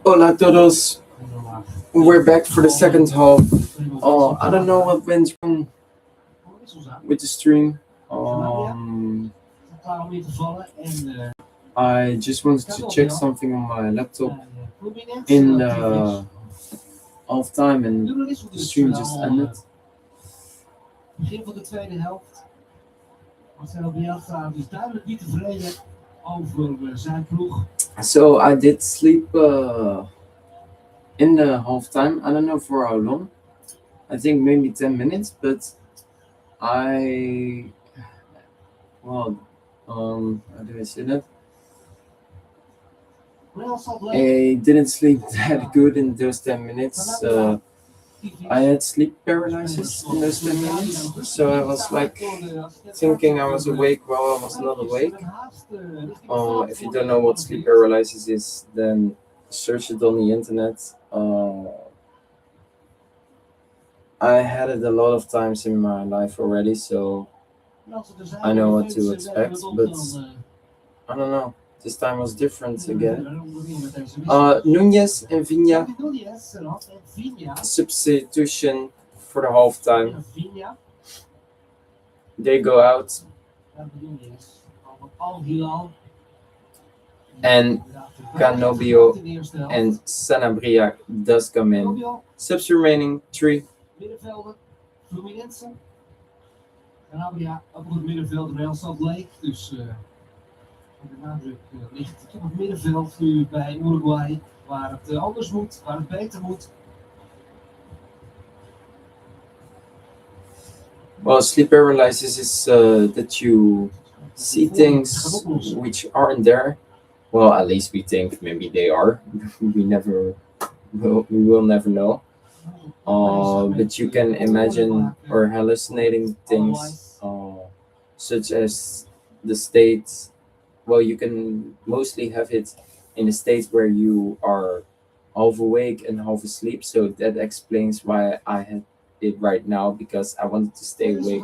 Hola a todos. We're back for the second half. I don't know what went wrong with the stream. I just wanted to check something on my laptop in half time and the stream just ended. Begin van de tweede helft. Marcelo Bielsa is duidelijk niet tevreden over zijn ploeg. So I did sleep in the halftime. I don't know for how long. I think maybe 10 minutes, but how do I say that? I didn't sleep that good in those 10 minutes. I had sleep paralysis in those 10 minutes, so I was like thinking I was awake while I was not awake. If you don't know what sleep paralysis is, then search it on the internet. I had it a lot of times in my life already, so I know what to expect, but I don't know. This time was different again. Nunez and Viña substitution for the halftime. They go out. And Canobio and Sanabria does come in. Subs remaining 3. Middenvelder, Fluminense. Canabria ook op het middenveld, Real Salt Lake. Dus de nadruk ligt op het middenveld nu bij Uruguay. Waar het anders moet, waar het beter moet. Well, sleep paralysis is that you see things which aren't there. Well, at least we think maybe they are. We will never know. But you can imagine or hallucinating things such as the states. Well, you can mostly have it in a state where you are half awake and half asleep. So that explains why I had it right now, because I wanted to stay awake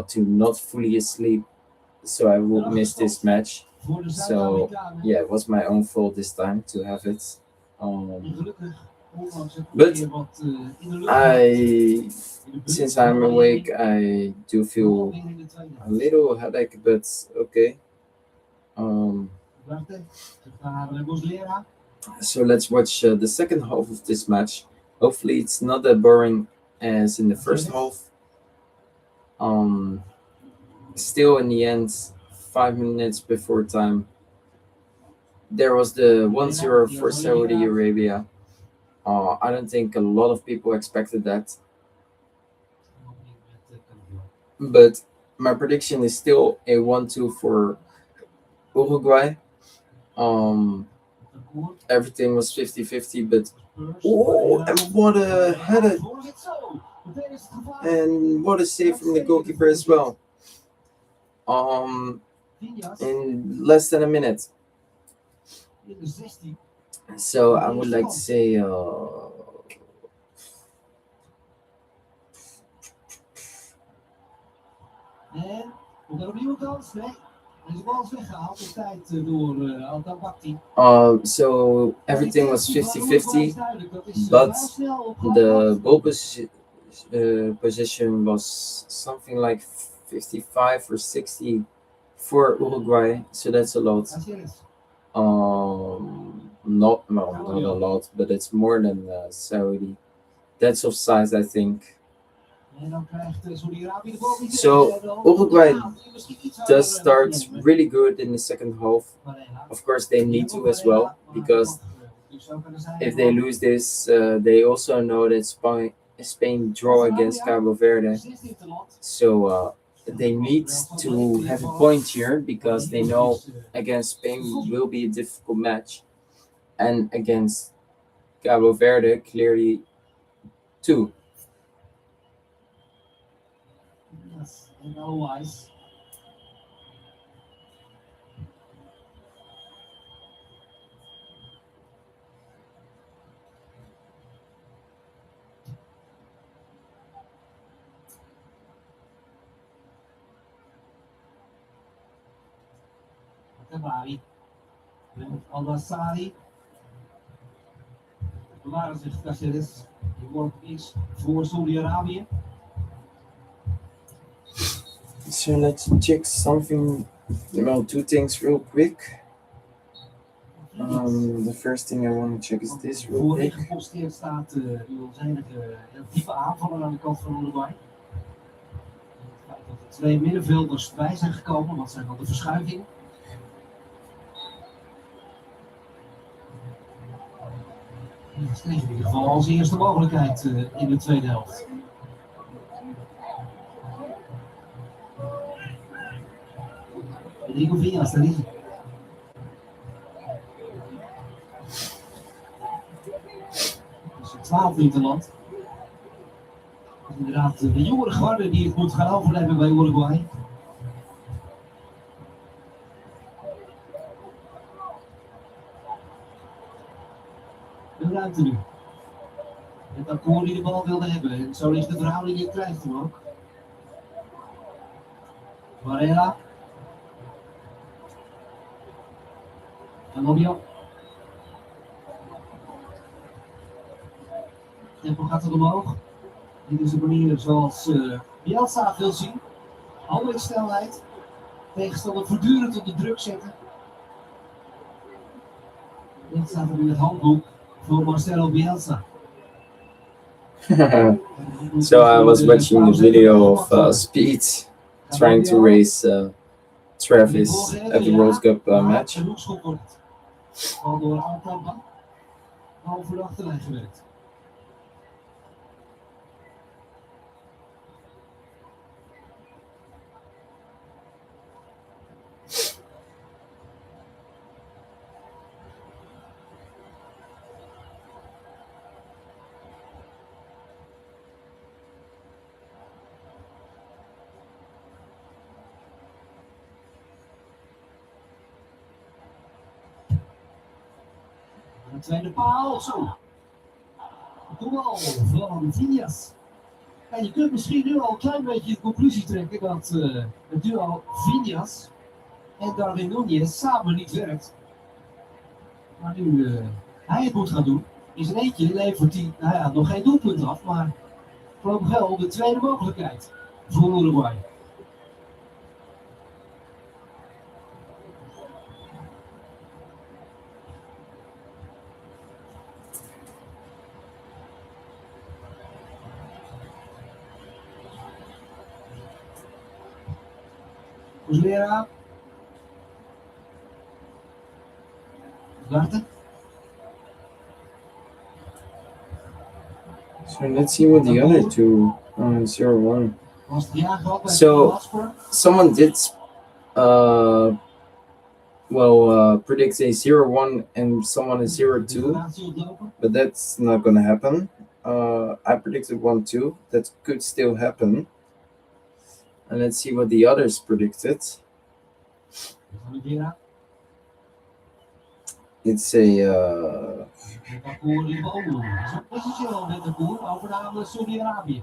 to not fully asleep, so I would miss this match. So yeah, it was my own fault this time to have it. But since I'm awake, I do feel a little headache, but okay. So let's watch the second half of this match. Hopefully it's not that boring as in the first half. Still in the end, 5 minutes before time, there was the 1-0 for Saudi Arabia. I don't think a lot of people expected that. But my prediction is still a 1-2 for Uruguay. Everything was 50-50, but and what a header! And what a save from the goalkeeper as well. In less than a minute. So I would like to say so everything was 50-50, but the ball position was something like 55 or 60 for Uruguay, so that's a lot. Not a lot, but it's more than Saudi. That's offside, I think. So Uruguay does start really good in the second half. Of course, they need to as well, because if they lose this, they also know that Spain draw against Cabo Verde. So they need to have a point here, because they know against Spain will be a difficult match, and against Cabo Verde clearly too. Yes, and otherwise. Tabari. Met Al-Nassari. Bewaren zich Caceres. Die worp is voor Saudi-Arabië. So let's check something, two things real quick. The first thing I want to check is this real Voorin quick. geposteerd staat die onzijdige diepe aanvaller aan de kant van Uruguay. Het feit dat er 2 middenvelders bij zijn gekomen, wat zijn dan de verschuivingen? Dat is in ieder geval als eerste mogelijkheid in de tweede helft. Rico Villas, daar is hij. Dat is 12 in het land. Inderdaad, de jongere garde die het moet gaan overnemen bij Uruguay. De ruimte nu. Het akkoord die de bal wilde hebben. En zo ligt de verhouding in, krijgt hem ook. Varela. Anonio. Tempo gaat er omhoog. Dit is de manier zoals Bielsa wil zien. Andere snelheid. Tegenstander voortdurend onder druk zetten. Dit staat er in het handboek voor Marcelo Bielsa. So I was watching the video of Speed trying to race Travis at the World Cup match. Al door Alcamba. Al voor de achterlijn gewerkt. De tweede paal, zo. Goal van Villas. En je kunt misschien nu al een klein beetje de conclusie trekken dat het duo Villas en Darwin Núñez samen niet werkt. Maar nu hij het moet gaan doen, in zijn eentje levert hij nog geen doelpunt af, maar voorlopig wel de tweede mogelijkheid voor Uruguay. Muslera. Ugarte. So let's see what the other two 0-1. Was het gehad bij So Jasper? someone did predict a 0-1 and someone a 0-2, Relatie ontlopen. but that's not gonna happen. I predicted 1-2. That could still happen. And let's see what the others predicted. Oliveira. It's a Het akkoord in de ogen. Zo potentieel met het akkoord over naar Saudi-Arabië.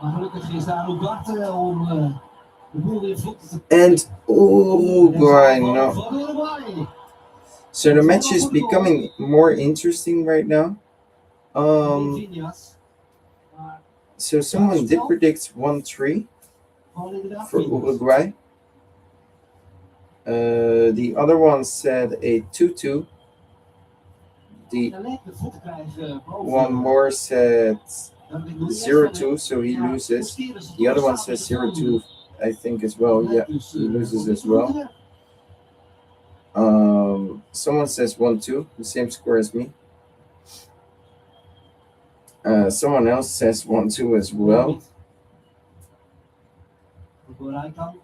Maar gelukkig is daar Ugarte om de boel weer vlot te and Uruguay. No. van Uruguay. So the match is becoming more interesting right now. Villas. Maar So someone did predict 1-3 gewoon inderdaad for Villas. Uruguay. The other one said a 2-2. The En lijkt de voet te krijgen boven. one more said Darwin Núñez 0-2, so he Ja, loses. posteren ze The other toch one samen says met de 0-2, I think as well. goal. Yeah, Dus, he loses dit as well. moet Someone says 1-2, the same score as me. Someone else says 1-2 as well. Uruguay kan.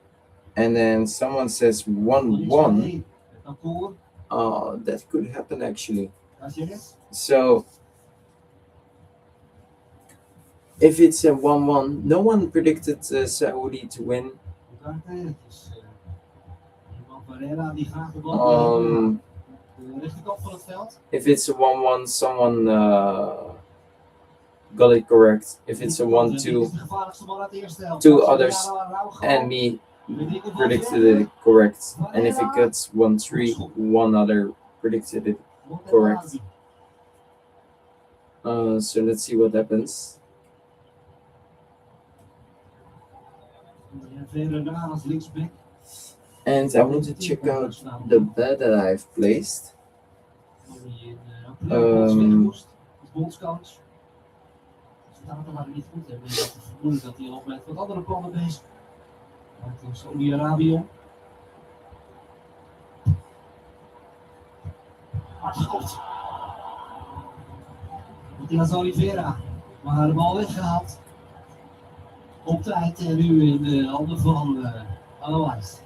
And then someone says 1-1. That could happen actually. So if it's a 1-1, no one predicted Saudi to win. If it's a 1-1, someone got it correct. If it's a 1-2, two others and me predicted it correct, and if it gets 1-3, one other predicted it correct. So let's see what happens. And I want to check out the bet that I've placed. Bondscoach. Resultaten waren niet goed. Hebben we het vermoeden dat hij nog met wat andere plannen bezig. Maar toen Saudi-Arabië. Hard schot. Matthias Oliveira. Maar de bal weggehaald. Op tijd en nu in de handen van Alois.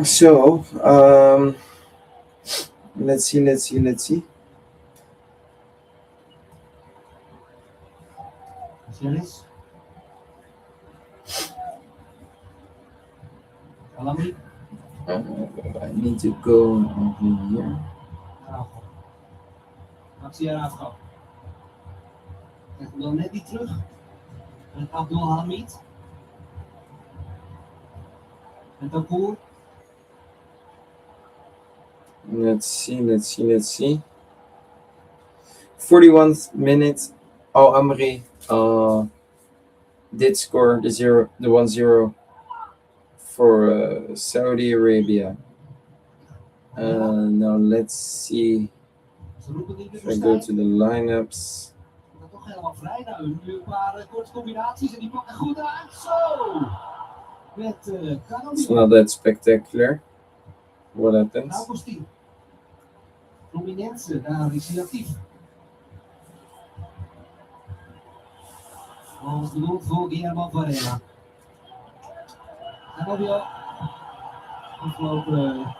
So, let's see. Series. Alami. I need to go over here. Actie eraf gaan. Krijgt hem dan net niet terug. Met Abdul Hamid. En Takour. Let's see. 41st minute. Al Amri did score the 1-0 for Saudi Arabia. Now let's see if I go to the lineups. Toch helemaal vrij nou. Nu een paar korte combinaties en die pakken goed uit. Zo! Met It's not that spectacular. What happens? Augustin. Prominentie, daar is hij actief. Volgens bedoeld voor Guillermo Varela. En Robio. Afgelopen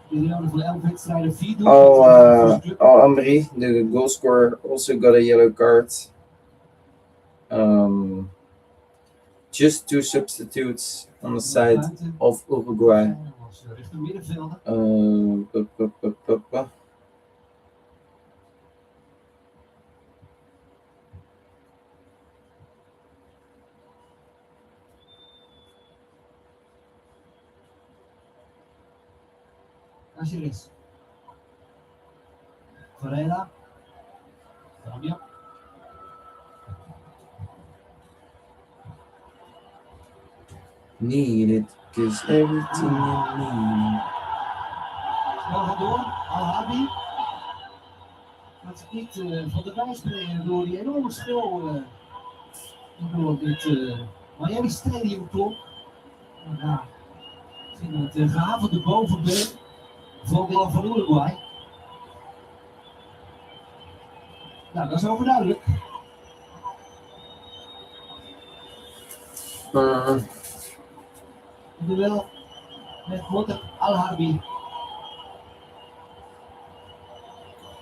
periode van 11 wedstrijden 4 doelpunten. Al Amri, the goal scorer, also got a yellow card. Just 2 substitutes on the side of Uruguay. Caceres. Varela. Rabia. Need it, cause everything you need. Snel gaat door, Al-Habi. Laat zich niet van de wijs brengen door die enorme schil door dit Miami Stadium klok. Ja, zien we het gehavende bovenbeen van de land van Uruguay. Nou, dat is overduidelijk. Duel met Motter Al-Harbi.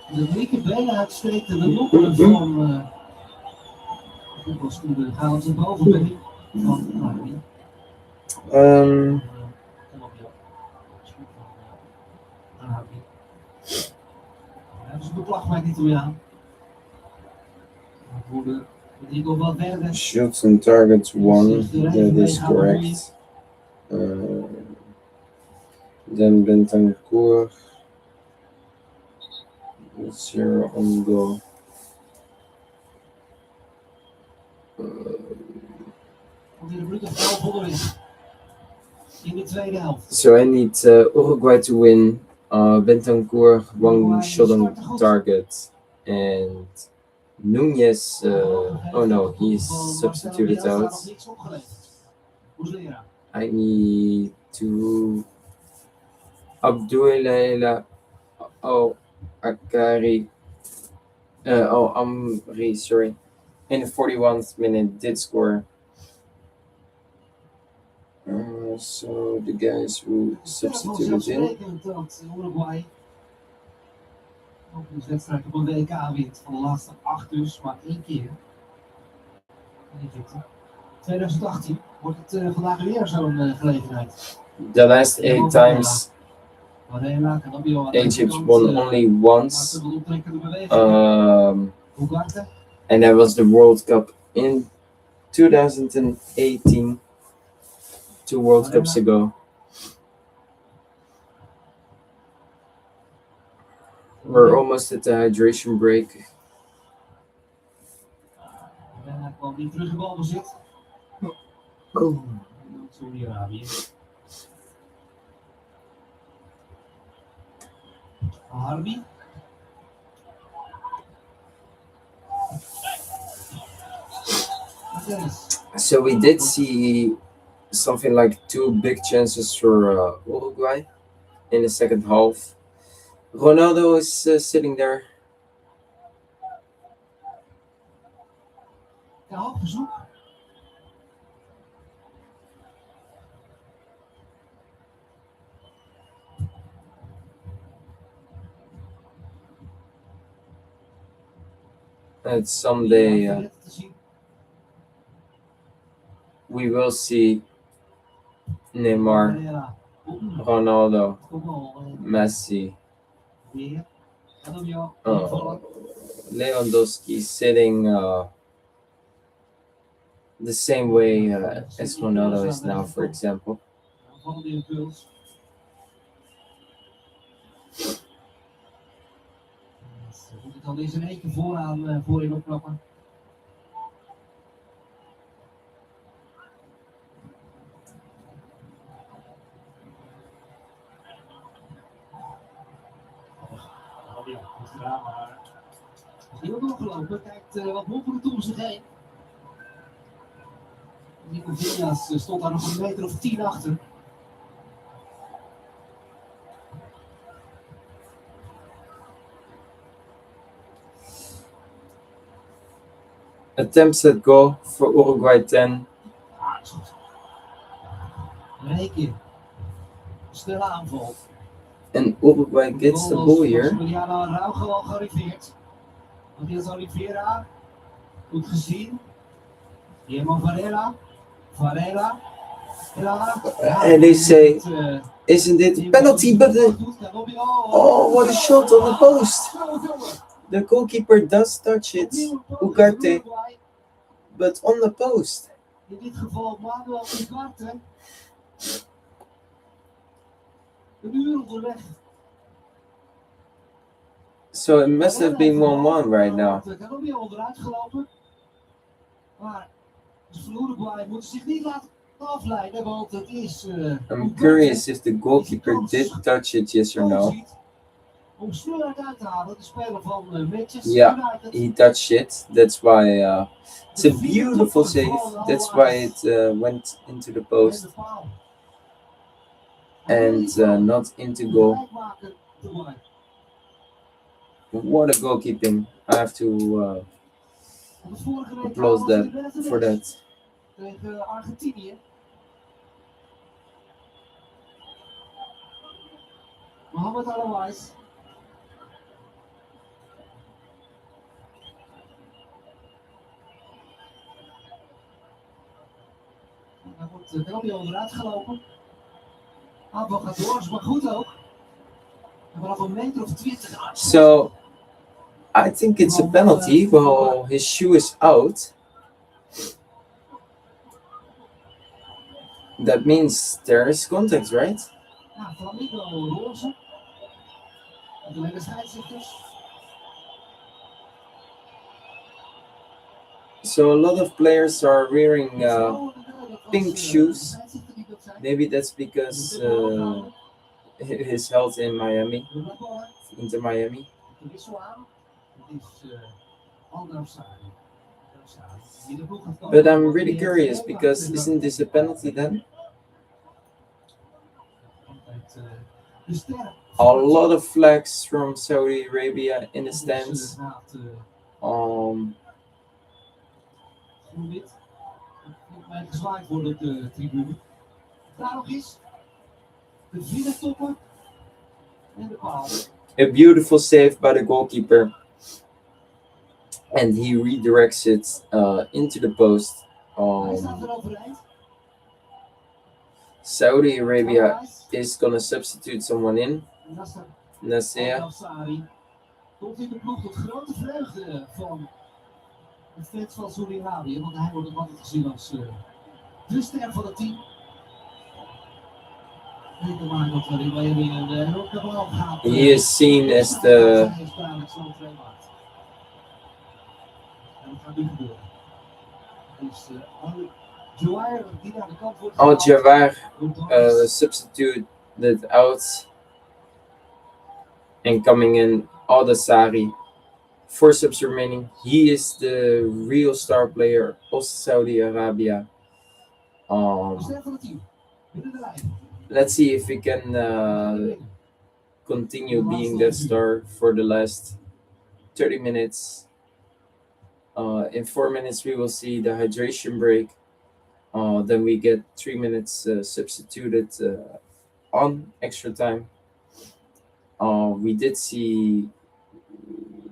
De linkerbeen uitsteekt en de lokken van voetbalschoenen gaan op zijn bovenbeen van Al-Harbi. Dat is een beklag bij die Italiaan. Shoots and targets 1, that is correct. Then Bentancur, 0 on goal. So I need Uruguay to win. Bentancur 1 shot on target, and Nunez. Oh no, he's substituted out. I need to Abdullah Akari. Amri, sorry. In the 41st minute did score. So the guys who substituted in. Uruguay ook een wedstrijd op een WK wint van de laatste 8 dus, maar 1 keer. 2018 wordt het vandaag weer zo'n gelegenheid. The last 8 times Egypt won only once. And that was the World Cup in 2018, 2 World Cups ago. We're almost at the hydration break. Hij kwam niet terug in balbezit. Oh. Saudi-Arabië. Harbi. So we did see something like 2 big chances for Uruguay in the second half. Ronaldo is sitting there. Ja, hoogbezoek. And someday we will see Neymar, Ronaldo, Messi, Lewandowski sitting the same way as Ronaldo is now, for example. Moet ik dan eens in één keer voorin opklappen? Oh ja, goed gedaan, maar als die ook doorgelopen, kijkt wat mopperen om zich heen. Nico Villas stond daar nog een meter of 10 achter. Attempts at goal for Uruguay 10. In één keer. Snelle aanval. And Uruguay gets the ball here. Mariano Araujo al gearriveerd. Matthias Oliveira. Goed gezien. Diego Varela. And they say, isn't it a penalty? But oh, what a shot on the post! The goalkeeper does touch it, Ugarte, but on the post. In dit geval Manuel Ugarte. Een uur onderweg. So it must have been 1-1 right now. Ik heb ook weer onderuit gelopen. Maar voor Uruguay moeten zich niet laten afleiden, want het is... I'm curious if the goalkeeper did touch it, yes or no. Om snelheid uit te halen, de speler van Manchester United. He touched it. That's why it's a beautiful save. That's why it went into the post and not into goal. What a goalkeeping! I have to applaud that for that. Tegen Argentinië. Mohamed Alouais. Hij wordt wel weer onderuit gelopen. Aanval gaat door, maar goed ook. Vanaf een meter of 20. So, I think it's a penalty. Well, his shoe is out. That means there is contact, right? Ja, Flamingo roze. De scheidsrechters. So a lot of players are wearing pink shoes. Maybe that's because it is held in Miami, Inter Miami. But I'm really curious because isn't this a penalty then? A lot of flags from Saudi Arabia in the stands. Gezwaaid worden op de tribune. Daar nog eens. De vingertoppen. En de paal. A beautiful save by the goalkeeper. And he redirects it into the post. Saudi Arabia is going to substitute someone in. Nasser. Komt in de ploeg tot grote vreugde van het vet van Saudi-Arabië, want hij wordt ook altijd gezien als de ster van het team. Zeker maar dat we in Miami en ook nog wel gaat. He is seen as the Hij is dadelijk zo'n twee maakt. En dat gaat nu gebeuren. Dus Al-Jawar die naar de kant wordt Al-Jawar gehaald. substituted out and coming in Al-Dasari. 4 subs remaining. He is the real star player of Saudi Arabia. De ster van het team. Binnen de lijn. Let's see if we can continue being that star for the last 30 minutes. In 4 minutes, we will see the hydration break. Then we get 3 minutes substituted on extra time. We did see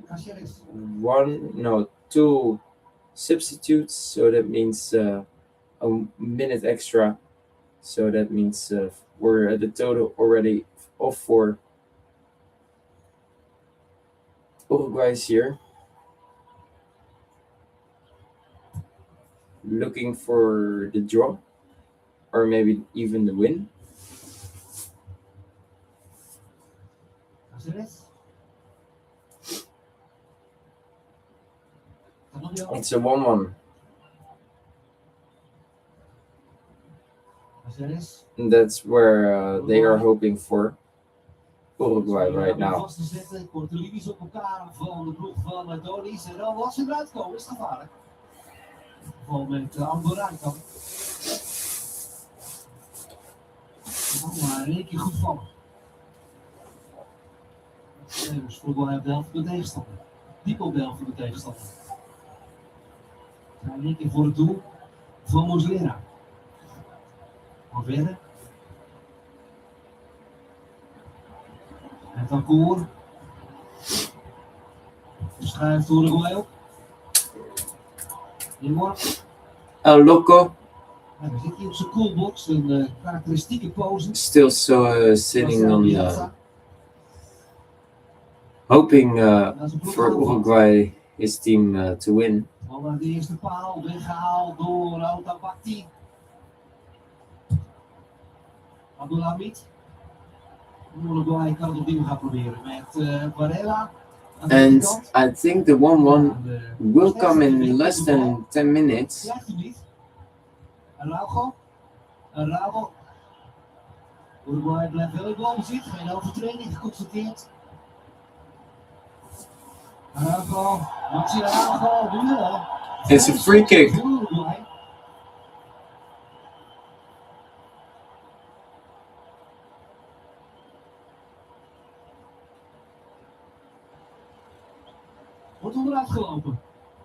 Caceres. 2 substitutes, so that means a minute extra. So that means we're at a total already of 4. Uruguay is here, looking for the draw, or maybe even the win. Caceres. It's a 1-1. Caceres. And that's where they are hoping for. Uruguay right now. Vast te zetten, korte linies op elkaar van de ploeg van Donis. En dan als ze eruit komen, is het gevaarlijk. Vooral met Alboranka. Maar in één keer goed vallen. Dus voetbal heeft de helft van de tegenstander. Diep op de helft van de tegenstander. In één keer voor het doel van Moslera. Al verder. En dan Koor. Schuift Uruguay op. Jammer. El Loco Nou, dan zit hij op zijn coolbox, een karakteristieke pose. still sitting on hoping for Uruguay, his team, to win. Al naar de eerste paal, weggehaald door Al-Tabakti. Abdulhamid. Uruguay kan het opnieuw gaan proberen met Varela. And I think the 1-1 will come in less than 10 minutes. Krijgt u niet. Araujo. Araujo. Uruguay blijft wel in balbezit. Geen overtreding geconstateerd. Araujo. Maxi Araujo. Nu wel. It's a free kick. Uruguay. Wordt onderuit gelopen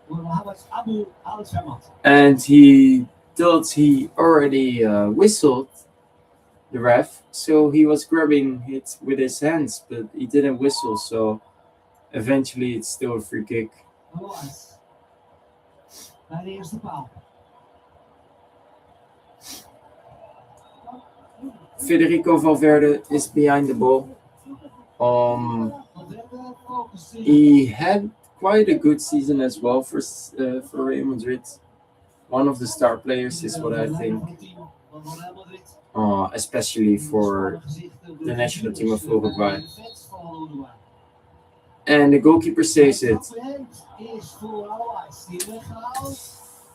door Mohamed Abu Al-Samad. And he thought he already whistled the ref, so he was grabbing it with his hands, but he didn't whistle, so eventually it's still a free kick. Lois. Bij de eerste paal. Federico Valverde is behind the ball. He had quite a good season as well for Real Madrid. One of the star players is what I think, especially for the national team of Uruguay. And the goalkeeper saves it.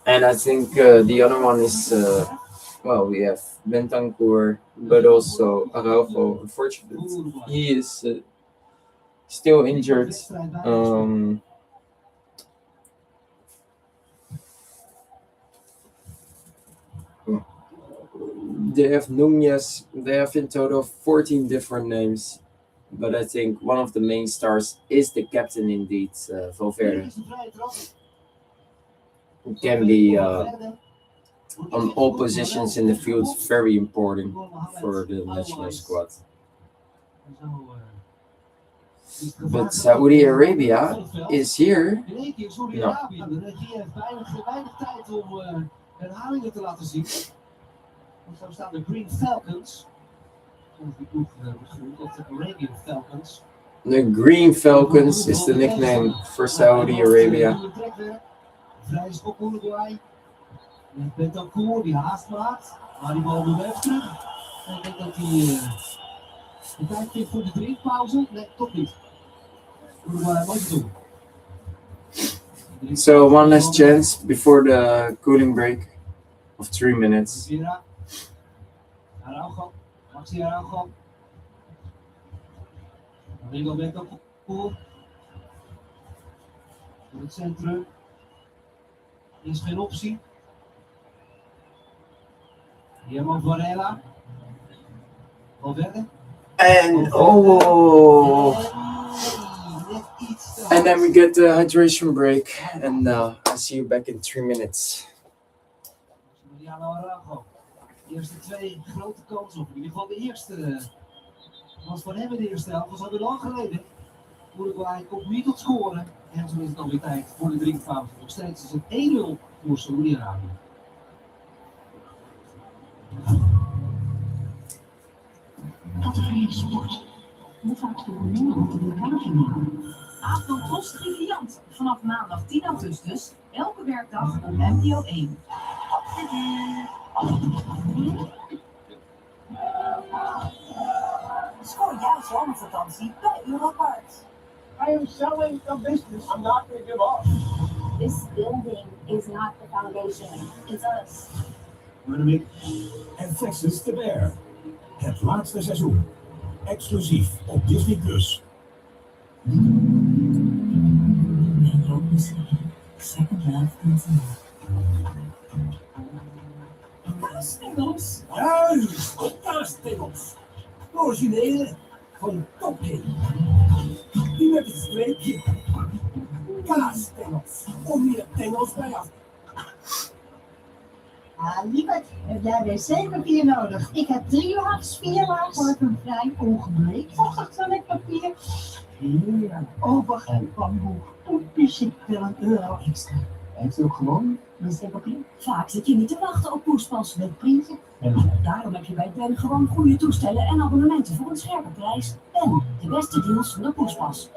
And I think the other one is, we have Bentancur, but also Araujo. Unfortunately, he is still injured. They have Nunez. They have in total 14 different names, but I think one of the main stars is the captain indeed, Valverde. Who can be on all positions in the field, very important for the national squad. But Saudi Arabia is here. No. Herhalingen te laten zien. Zo staan de Green Falcons. Zoals die ploeg wordt genoemd, of de Arabian Falcons. The Green Falcons is the nickname for Saudi Arabia. Vrije schop Uruguay. Met Bentancur die haast maakt. Maar die bal weer even terug. En ik denk dat hij de tijd vindt voor de drinkpauze. Nee, toch niet. Uruguay mooi te doen. So one last chance before the cooling break of 3 minutes. Vera. Araujo. Maxi Araujo. Rodrigo Bentancur. In het centrum. Is geen optie. Guillermo Varela. Valverde. And and then we get the hydration break, and I'll see you back in 3 minutes. Mariano Araujo. De eerste 2 grote kansen, of in ieder geval de eerste was van hem in de eerste helft, was alweer lang geleden. Uruguay komt niet tot scoren. En zo is het alweer tijd voor de drinkpauze. Nog steeds is het 1-0 voor Saoedi-Arabië. Categorie sport. Hoe vaak voor Nederland de WK-finale? Avondpost Triviant. Vanaf maandag 10 augustus. Elke werkdag op NPO 1. Scoor jouw zomervakantie bij Europarks. I am selling a business. I'm not going to give up. This building is not the foundation, it's us. En Texas the Bear. Het laatste seizoen. Exclusief op Disney+. Second love continue. Kaasstengels. Juist, kaasstengels. De originele van Top King. Die met het streepje. Kaasstengels. Om je tengels bij af. Lieverd, heb jij wc-papier nodig? Ik heb 3 laags, 4 laags. Voor een vrij ongebleekt vochtig toiletpapier. Heerlijk. Oh, begrijp van hoe. Poepjes, ik wil €1 extra. Heeft u ook gewoon wc-papier? Vaak zit je niet te wachten op poespas. Met printje? Daarom heb je bij Ben gewoon goede toestellen en abonnementen voor een scherpe prijs. Ben, de beste deals van de poespas.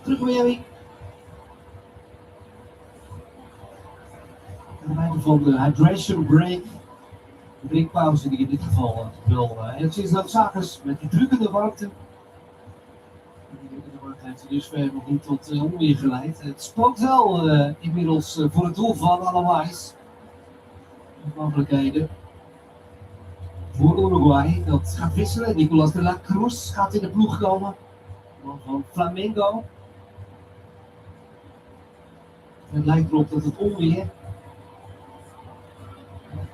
Terug bij Jerry. Aan het einde van de hydration break. De drinkpauze die in dit geval wel enigszins noodzakelijk is met die drukkende warmte. Die drukkende warmte heeft dus verder nog niet tot onweer geleid. Het spookt wel inmiddels voor het doel van Alawais. Mogelijkheden voor Uruguay. Dat gaat wisselen. Nicolas de la Cruz gaat in de ploeg komen. Van Flamengo. Het lijkt erop dat het onweer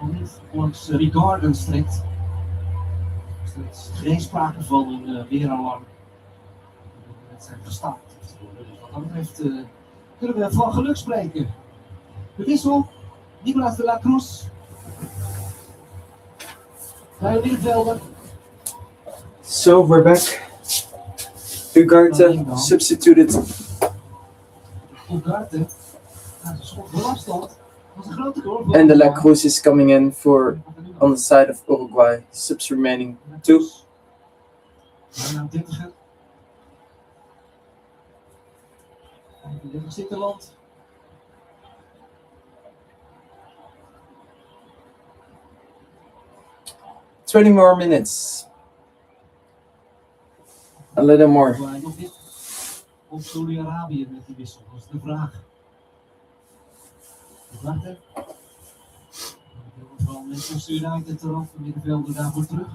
niet langs Rigarden strekt. Er is geen sprake van een weeralarm. Het zijn gestaakt. Dus wat dat betreft kunnen we van geluk spreken. De wissel, Nicolas de la Cruz. Bij de middenvelder. So we're back. Ugarte substituted. Ugarte. Nou, zijn schot voor afstand. Was een grote goal voor And the La Uruguay. Cruz is coming in for on the side of Uruguay. Subs remaining 2. Bijna 30er. 35 Zitterland. $20 more minutes. A little more. Uruguay nog niet op Saudi-Arabië met die wissel. Dat is de vraag. Ugarte. Van Manchester United eraf. De middenvelder daarvoor terug.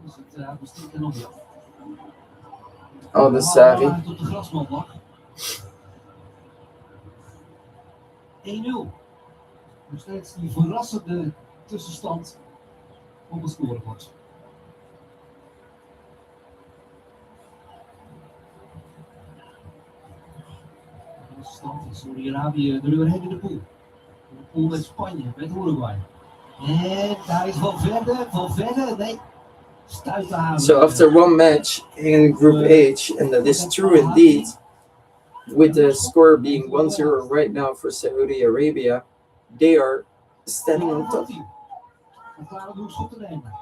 Dus het besteedt er nog niet af. Oh, de Sari. Uit op de grasmat lag. 1-0. Nog steeds die verrassende tussenstand op het scorebord. De tussenstand is Saudi-Arabië de nummer 1 in de pool. In de pool met Spanje, met Uruguay. En daar is Valverde, nee. stuit te houden. So after one match in Group H, and that is true indeed, with the score being 1-0 right now for Saudi Arabia, they are standing on top. En klaar om hoekschop te nemen.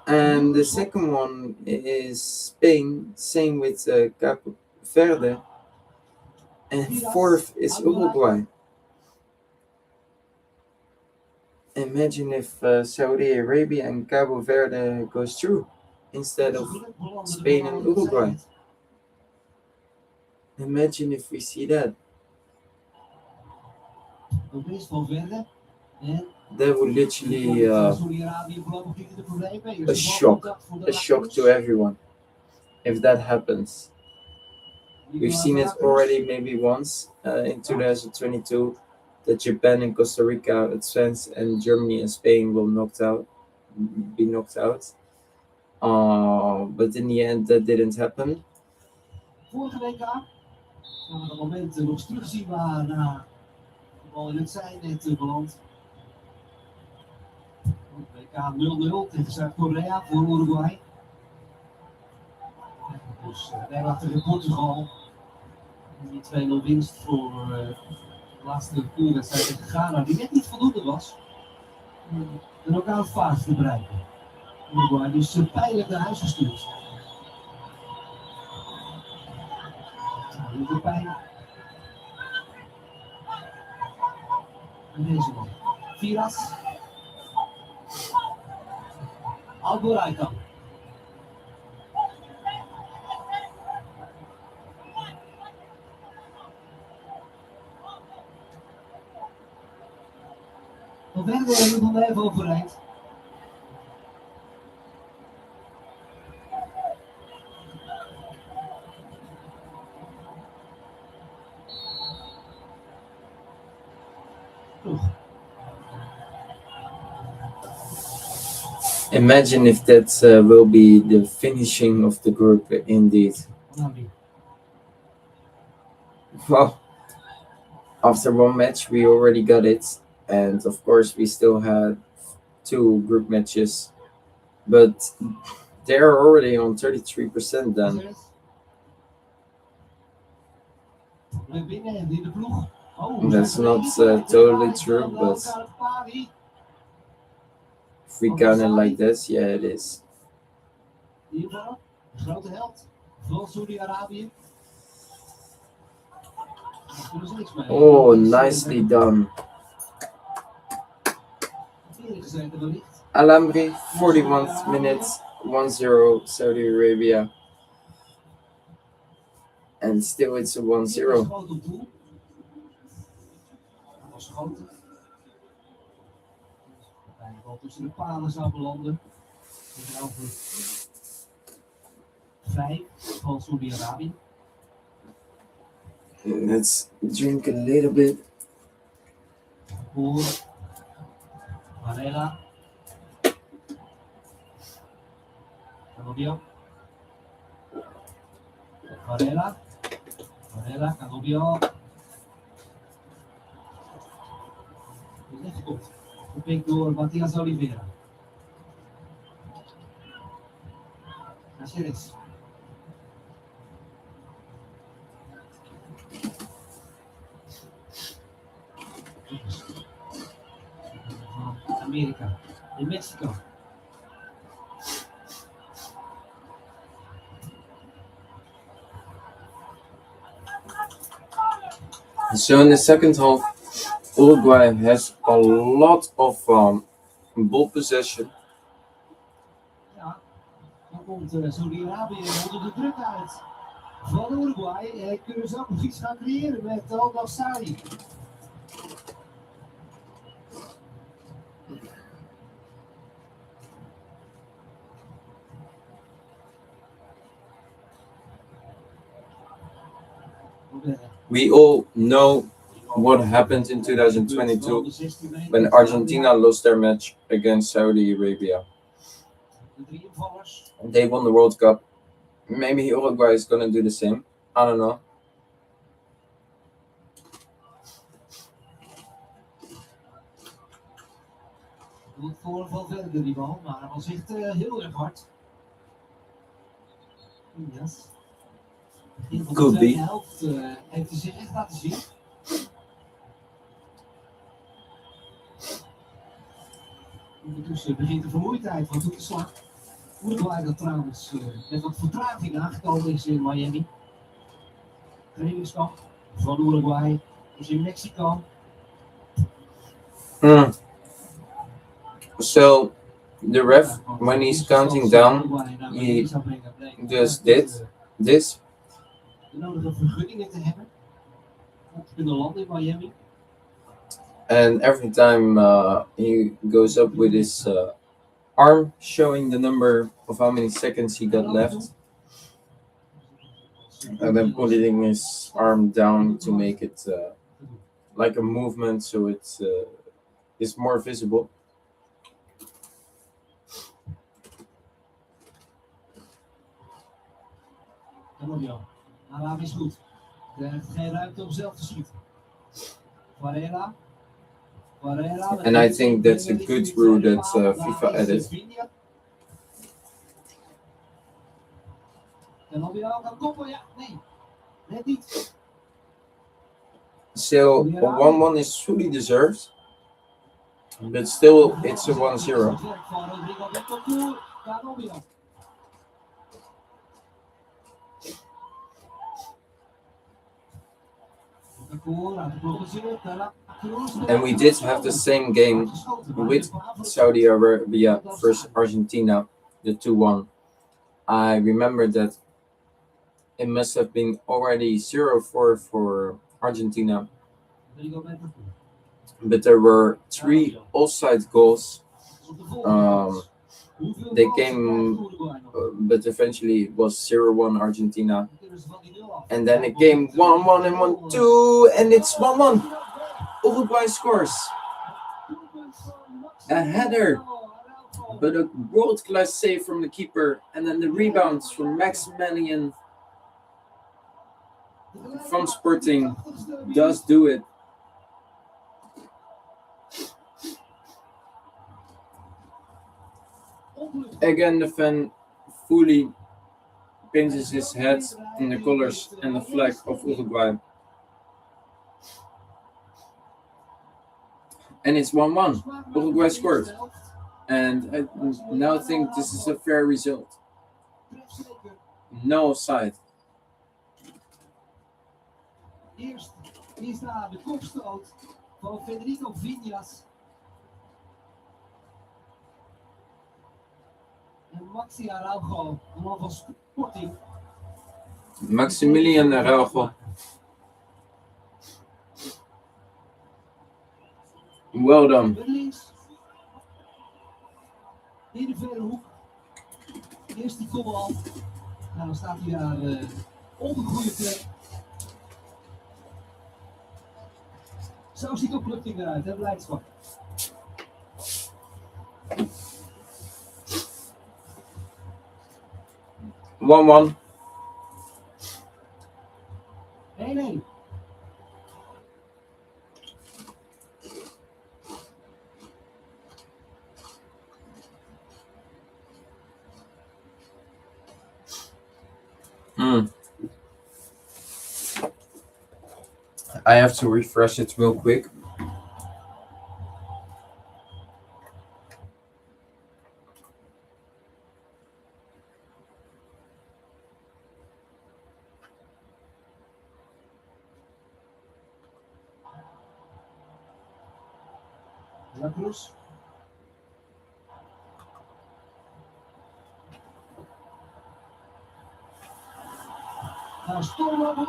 And the second one is Spain, same with Cape Verde. And fourth is Uruguay. Imagine if Saudi Arabia and Cabo Verde goes through instead of Spain and Uruguay. Imagine if we see that. Ook is van verder. En That would literally Saudi-Arabië voorlopig niet in de problemen. Eerste a shock, balcontact voor de a shock to Lakers. everyone if that happens. We've seen it already maybe once in 2022 that Japan and Costa Rica advance and Germany and Spain will be knocked out. But in the end that didn't happen. Vorige WK gaan we dat moment nog eens terugzien waar de bal in het zijnet belandt. WK 0-0 tegen Zuid-Korea voor Uruguay. Dus bijna tegen Portugal. En die 2-0 winst voor de laatste poolwedstrijd tegen Ghana, die net niet voldoende was om de knock-out fase te bereiken. Uruguay dus pijnlijk naar huis gestuurd. Nou, de pijn. En deze man. Viras. Alboraitan. Van verder hebben we nog even overeind. Imagine if that will be the finishing of the group indeed. Well, after one match we already got it, and of course we still had 2 group matches, but they're already on 33% then. That's not totally true, but if we count it like this, yeah, it is. Grote held van Saudi-Arabië. Oh, nicely done. Alhambri, 41st minute, 1-0 Saudi Arabia. And still it's a 1-0. De bal tussen de palen zou belanden. Tegenover 5 van Saudi-Arabië. Let's drink a little bit. Voor Varela. Canobio. Varela. Varela, Canobio. Is weggekopt. Gepikt door Matthias Oliveira. Caceres. Van Amerika. In Mexico. So in the second half, Uruguay has a lot of ball possession. Ja, dan komt Saudi-Arabië onder de druk uit van Uruguay. Kunnen ze ook nog iets gaan creëren met Al-Nassari. We all know what happened in 2022 when Argentina lost their match against Saudi Arabia. They won the World Cup. Maybe Uruguay is gonna do the same. I don't know. Goed voor verder die bal, maar hij was echt heel erg hard. Yes. In de Could tweede be. helft heeft hij zich echt laten zien. Ondertussen begint de vermoeidheid van toe te slaan. Uruguay dat trouwens met wat vertraging aangekomen is in Miami. Trainingskamp van Uruguay is in Mexico. So the ref, when he's counting down, he does this. De nodige vergunningen te hebben. Om te kunnen landen in Miami. And every time he goes up with his arm showing the number of how many seconds he got left, and then putting his arm down to make it like a movement so it's more visible. Arabi is goed. Er heeft geen ruimte om zelf te schieten. Varela. And I think that's a good rule that FIFA added. En dan weer kan koppen, ja, nee. Net niet. So a 1-1 is fully deserved, but still it's a 1-0. And we did have the same game with Saudi Arabia versus Argentina, the 2-1. I remember that it must have been already 0-4 for Argentina, but there were 3 offside goals. They came, but eventually it was 0-1 Argentina. And then it came 1-1 and 1-2, and it's 1-1. Uruguay scores. A header, but a world-class save from the keeper, and then the rebounds from Maximilian from Sporting does do it. Again, the fan fully pinches his head in the colors and the flag of Uruguay. And it's 1-1. Uruguay scored. And I now think this is a fair result. No offside. Hier staat de kopstoot van Federico Viñas. En Maxi Araujo, de man van Sporting. Maximilian Araujo. Well done. Met links. In de verre hoek. Eerst die kopbal. Nou, dan staat hij daar op een goede plek. Zo ziet de opluchting eruit, hè, blijdschap. One. 1-1. I have to refresh it real quick. La Cruz.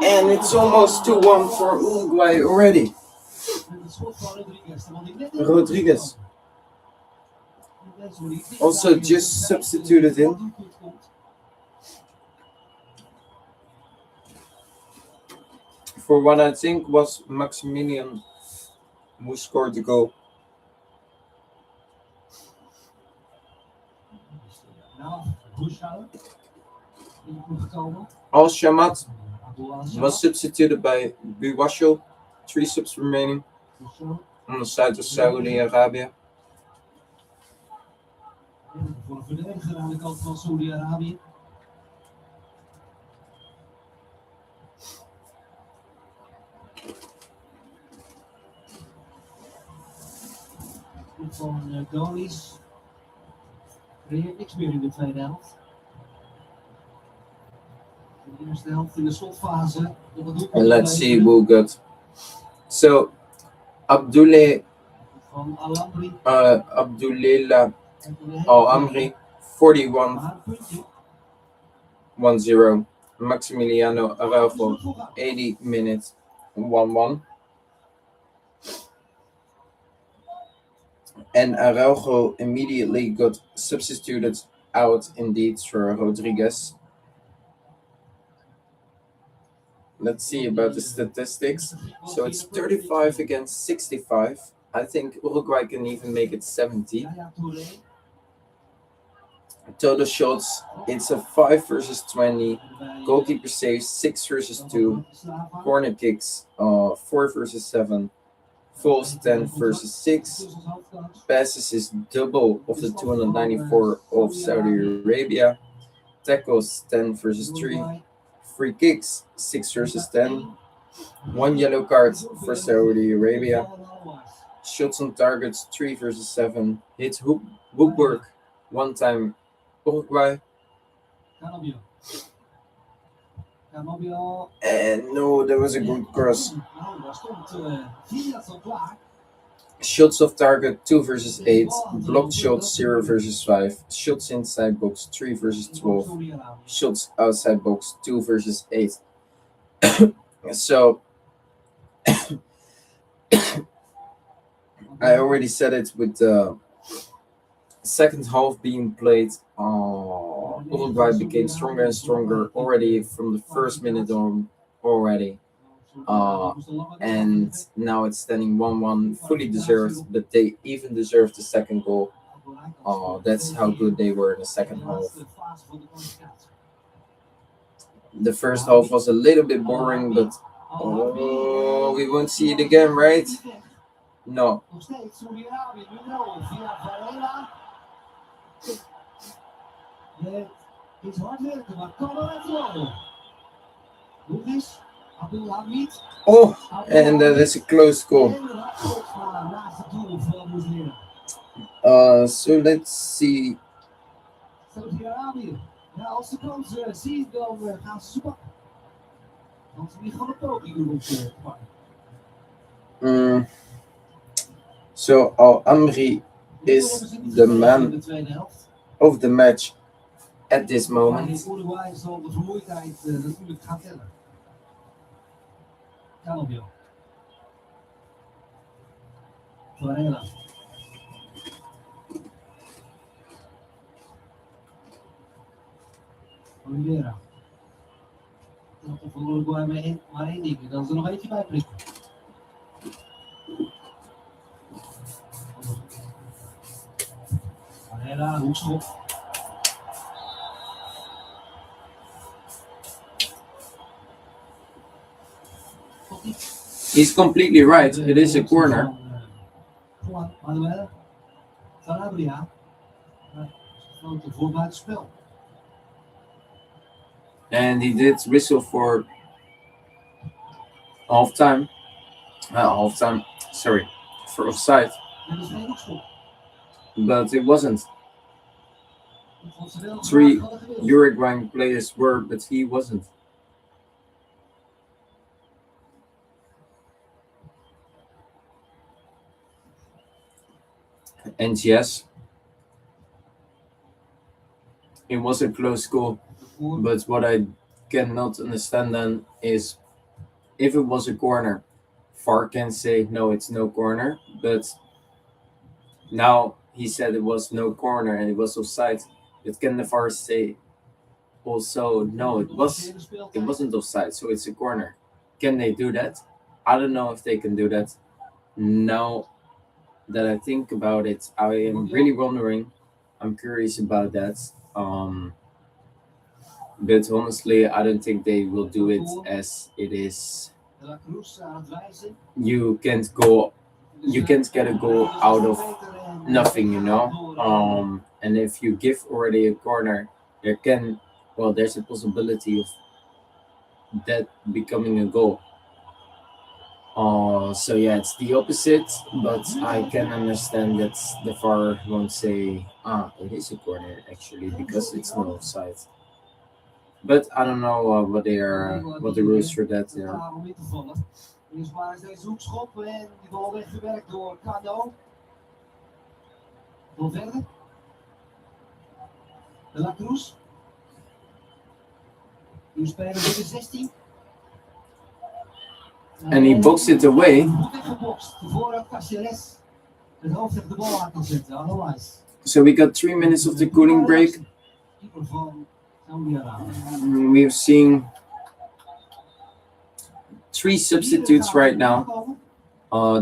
And it's almost 2-1 for Uruguay already. Rodriguez also just substituted in. For what I think was Maximilian who scored the goal. Al Shamat was substituted by Biwasho. 3 subs remaining on the side of Saudi Arabia. Voor een verdediger aan de kant van Saudi-Arabië. Van Donis. Creëert niks meer in de tweede helft. De eerste helft in de slotfase. And let's see who got. So, Abdoulaye Van Alambri. Abdullela Al-Amri, 41-10. Maximiliano Araujo, 80 minutes, 1-1. And Araujo immediately got substituted out indeed for Rodriguez. Let's see about the statistics. So it's 35 against 65. I think Uruguay can even make it 70. Total shots, it's a 5 versus 20. Goalkeeper saves 6 versus 2. Corner kicks, 4 versus 7. Fouls 10 versus 6. Passes is double of the 294 of Saudi Arabia. Tackles 10 versus 3. Free kicks 6 versus 10. 1 yellow card for Saudi Arabia. Shots on targets 3 versus 7. Hits hook work 1 time Uruguay. And no, that was a good cross. Shots off target 2 versus 8. Blocked shots 0 versus 5. Shots inside box 3 versus 12. Shots outside box 2 versus 8. So I already said it with the second half being played. Uruguay became stronger and stronger already from the first minute on already. And now it's standing 1-1, fully deserved, but they even deserved the second goal. That's how good they were in the second half. The first half was a little bit boring, but we won't see it again, right? No. Is hard werken, maar kan wel even rollen. Lucas, Abdulhamid. Oh, and that is a close goal. So let's see. Saudi-Arabië. Ja, als ze kansen zien, dan gaan ze pakken. Dan ze niet gewoon een poging doen om te pakken. So Al-Amri is the man of the match at this moment. Uruguay zal de vermoeidheid natuurlijk gaan tellen. Calabio. Varela. Oliveira. Dat er voor Uruguay maar één ding. Dan is er nog eentje bij prikken. Varela, hoekschop. He's completely right. It is a corner. Manuel. Calabria. Voor buitenspel. And he did whistle for halftime. Sorry, for offside. But it wasn't. 3 Uruguayan players were, but he wasn't. And yes, it was a close goal. But what I cannot understand then is if it was a corner, VAR can say no, it's no corner. But now he said it was no corner and it was offside. But can the VAR say also no, it wasn't offside, so it's a corner? Can they do that? I don't know if they can do that. Now that I think about it, I am really wondering. I'm curious about that. But honestly, I don't think they will do it as it is. You can't get a goal out of nothing, you know. and if you give already a corner, there's a possibility of that becoming a goal. So yeah, it's the opposite, but I can understand that the VAR won't say, it is a corner actually because it's no offside. But I don't know what the rules for that are. Klaar om in te vallen. Eerst maar eens deze hoekschop en die bal weggewerkt door Kano. Bal verder. De La Cruz. Nu spelen we de 16. And he boxed it away. Goed weggebokst. Vooruit Caceres. Het hoofd tegen de bal aan kan zetten. Otherwise. So we got 3 minutes of the cooling break. Keeper van Saudi-Arabië. We've seen 3 substitutes right now.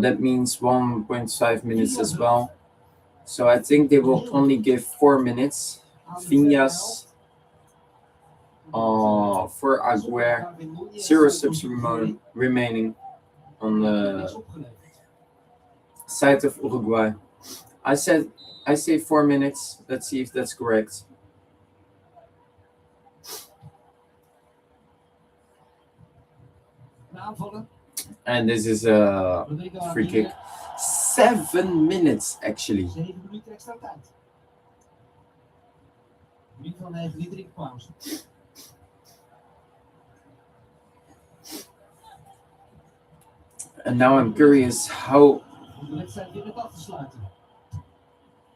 That means 1.5 minutes as well. So I think they will only give 4 minutes. Viñas for Aguirre. 0 subs remaining on the side of Uruguay. I say 4 minutes. Let's see if that's correct. And this is a free kick. 7 minutes actually. 7 minuten extra tijd. Niet van even die drinkpauze. And now I'm curious how. Om de wedstrijd weer met af te sluiten.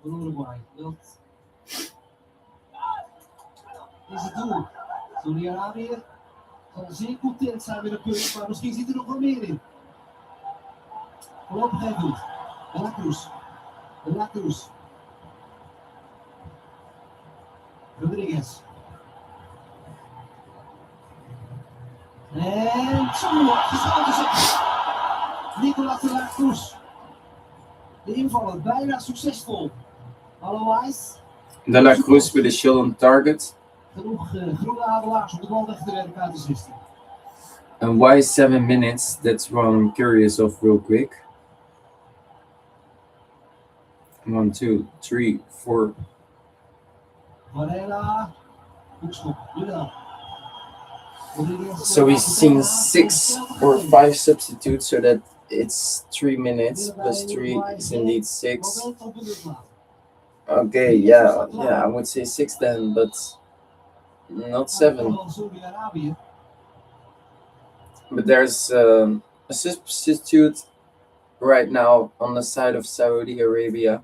Voor Uruguay. Dat is het doel. Saudi-Arabië zal zeer content zijn met een punt, maar misschien zit er nog wel meer in. Voorlopig geen goed. De La Cruz. De La Cruz. Rodriguez. En Tsoemoa, geschoten zet. Nicolas de La Cruz. De invaller bijna succesvol. Otherwise. De La Cruz with a shot on target. Genoeg groene adelaars om de bal weg te werken uit de 16. And why 7 minutes? That's what I'm curious of real quick. 1, 2, 3, 4. Varela. Hoekschop. Jawel. So we've seen 6 or 5 substitutes, so that it's 3 minutes plus 3 is indeed 6. Okay, yeah, I would say 6 then, but not 7. But there's a substitute right now on the side of Saudi Arabia.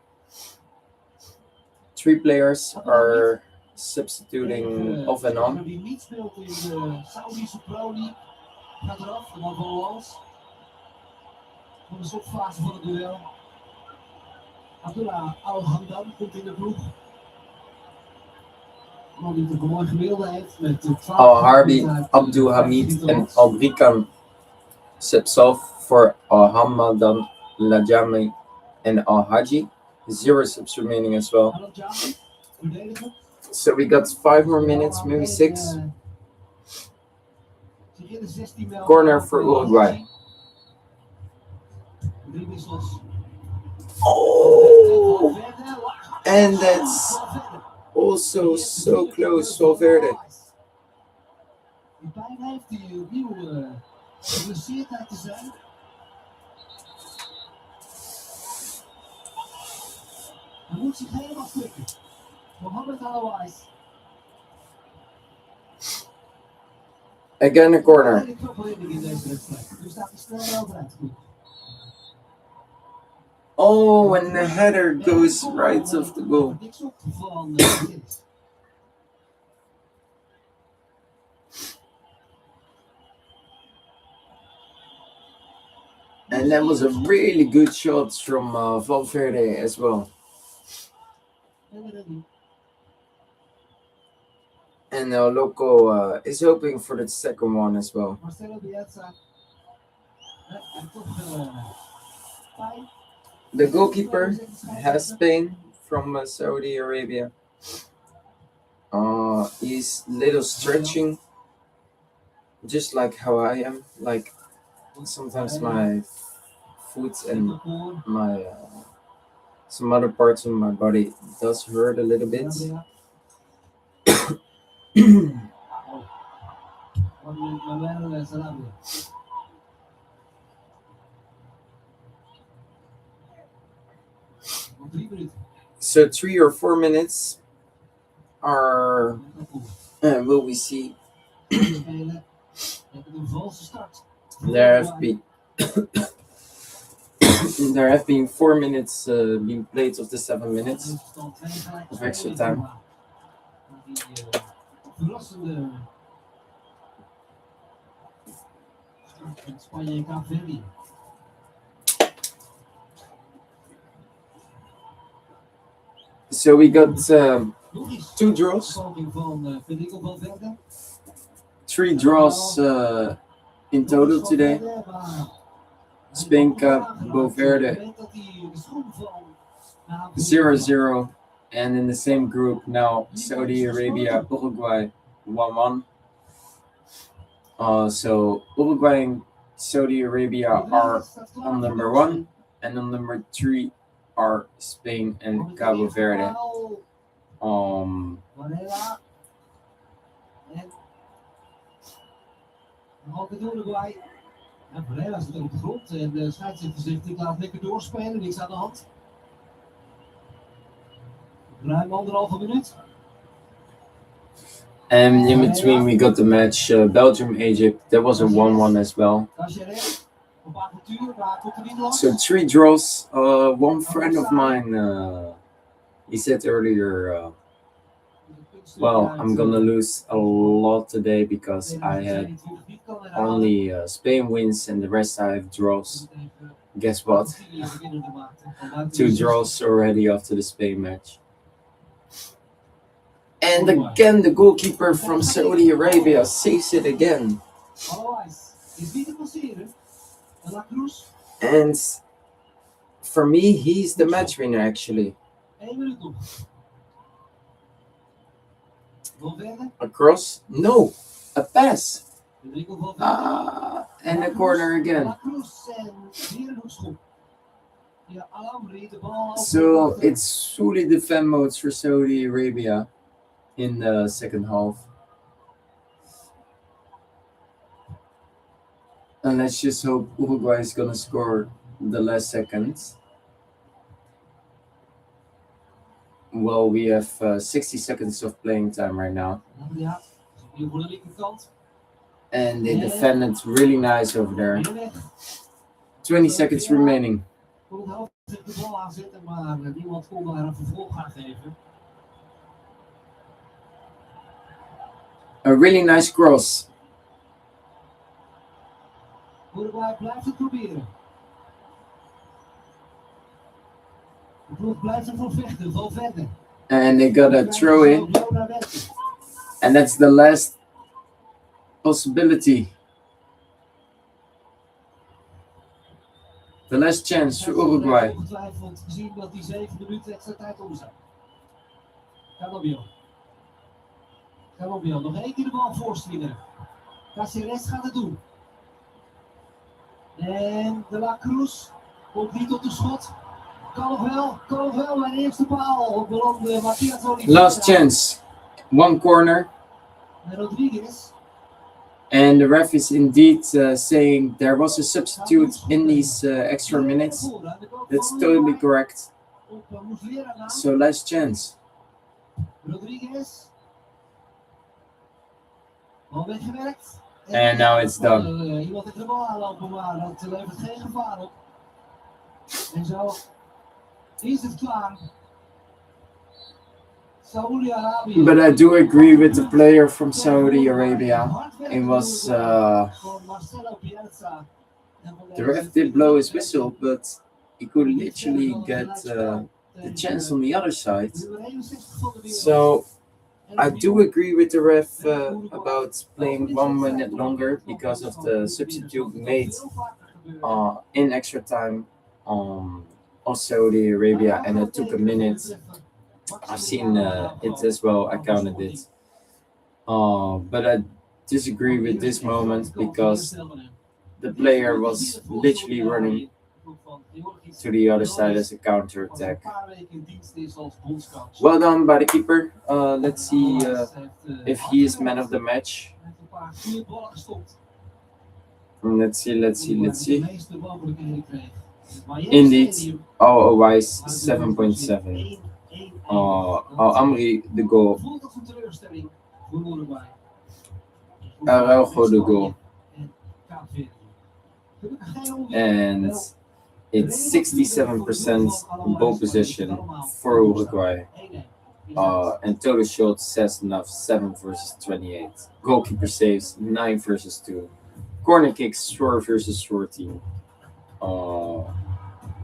3 players are substituting off and on. Die niet speelt in de Saudische Pro League gaat eraf, en dan van Lans. Van de slotfase van het duel. Abdullah Al-Hamdan komt in de ploeg. Een man die toch een mooi gemiddelde heeft met 12. Al-Harbi, Abdul Hamid en Albrikan steps off for Al-Hamadan, Lajami en Al-Haji. 0 subs remaining as well. Al-Jami, verdediger. So we got 5 more minutes, maybe 6. Zich in de 16 melden. Corner for Uruguay. 3 wissels. Oh, and that's also so close, Valverde. Die pijn heeft hij opnieuw geblesseerd uit te zijn. Hij moet zich helemaal flikken. Mohamed Alouais. Again a corner. Ik nog wel in deze wedstrijd. Nu staat hij snel overeind. Oh, and the header goes right off the goal. Niks op van And that was a really good shot from Valverde as well. And Loco is hoping for the second one as well. Marcelo Bielsa. En toch pijn. The goalkeeper has Spain from Saudi Arabia. He's little stretching, just like how I am. Like sometimes my foot and my some other parts of my body does hurt a little bit. So 3 or 4 minutes are will we see there have been there have been 4 minutes being played of the 7 minutes of extra time. So we got 2 draws, 3 draws in total today. Spain Cup, Boverde 0-0, and in the same group now Saudi Arabia, Uruguay 1-1. So Uruguay and Saudi Arabia are on number 1, and on number 3 are Spain and Cabo Verde. En Pereira zit op de grond en de scheidsrechter zegt ik laat lekker doorspelen, niks aan de hand. Ruim 1,5 minuut. And in between we got the match Belgium-Egypt. That was a 1-1 as well. So 3 draws. One friend of mine, he said earlier, well, I'm gonna lose a lot today because I had only Spain wins and the rest I have draws. Guess what? 2 draws already after the Spain match. And again, the goalkeeper from Saudi Arabia saves it again. And for me, he's the match winner actually. A cross? No, a pass. And a corner again. So it's fully defend modes for Saudi Arabia in the second half. And let's just hope Uruguay is gonna score the last seconds. Well, we have 60 seconds of playing time right now. And they defended really nice over there. 20 seconds remaining. A really nice cross. Uruguay blijft het proberen. De ploeg blijft ervoor vechten, vol verder. And they got a throw in. And that's the last possibility. The last chance for Uruguay. Ongetwijfeld gezien dat die 7 minuten extra tijd om zijn. Calabio, nog 1 keer de bal voorstringen. Caceres gaat het doen. En de La Cruz komt niet tot de schot. Kan nog wel bij de eerste paal. Belandde Matthias Oliveira. Last chance. 1 corner. En Rodriguez. And the ref is indeed saying there was a substitute in these extra minutes. That's totally correct. So last chance. Rodriguez. Bal weggewerkt. And now it's done. Iemand heeft de bal aanlopen, maar dat levert geen gevaar op. En zo is het klaar. Saudi-Arabië. But I do agree with the player from Saudi Arabia. It was the ref did blow his whistle, but he could literally get the chance on the other side. So I do agree with the ref about playing 1 minute longer because of the substitute made in extra time of Saudi Arabia, and it took a minute. I've seen it as well. I counted it. But I disagree with this moment because the player was literally running ploeg van Georgië. to the other side as a Wat al counterattack. een paar weken in dienst is als bondscoach. Well done by the keeper. Let's see Hij heeft, if he is man of the match. Hij heeft een paar goede ballen gestopt. Let's see. De meeste mogelijkheden kreeg. Indeed. Oh, a wise 7.7. Amri, the goal. Voelt als een teleurstelling voor Uruguay. Araujo, the goal. En Kaapverdi. Gelukkig geen onweer. And it's 67% ball position for Uruguay. 1-1. And total shots says enough 7 versus 28. Goalkeeper saves 9 versus 2. Corner kicks 4 versus 14.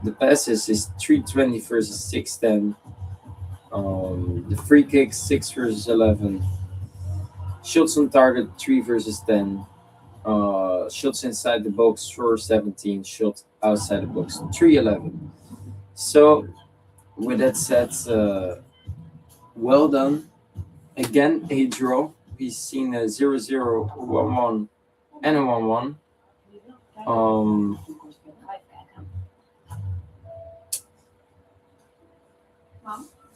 The passes is 320 versus 610. The free kicks 6 versus 11. Shots on target 3 versus 10. Shots inside the box 417. Shots outside the box 311. So, with that said, well done. Again, a draw. We've seen a 0-0, 1-1, and a 1-1.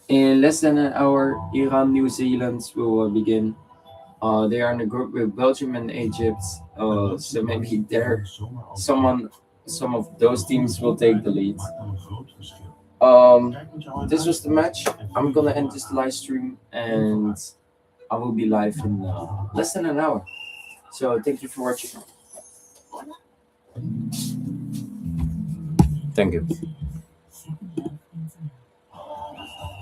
In less than an hour, Iran, New Zealand will begin. They are in a group with Belgium and Egypt. So maybe there, some of those teams will take the lead. This was the match. I'm gonna end this live stream, and I will be live in less than an hour. So thank you for watching. Thank you.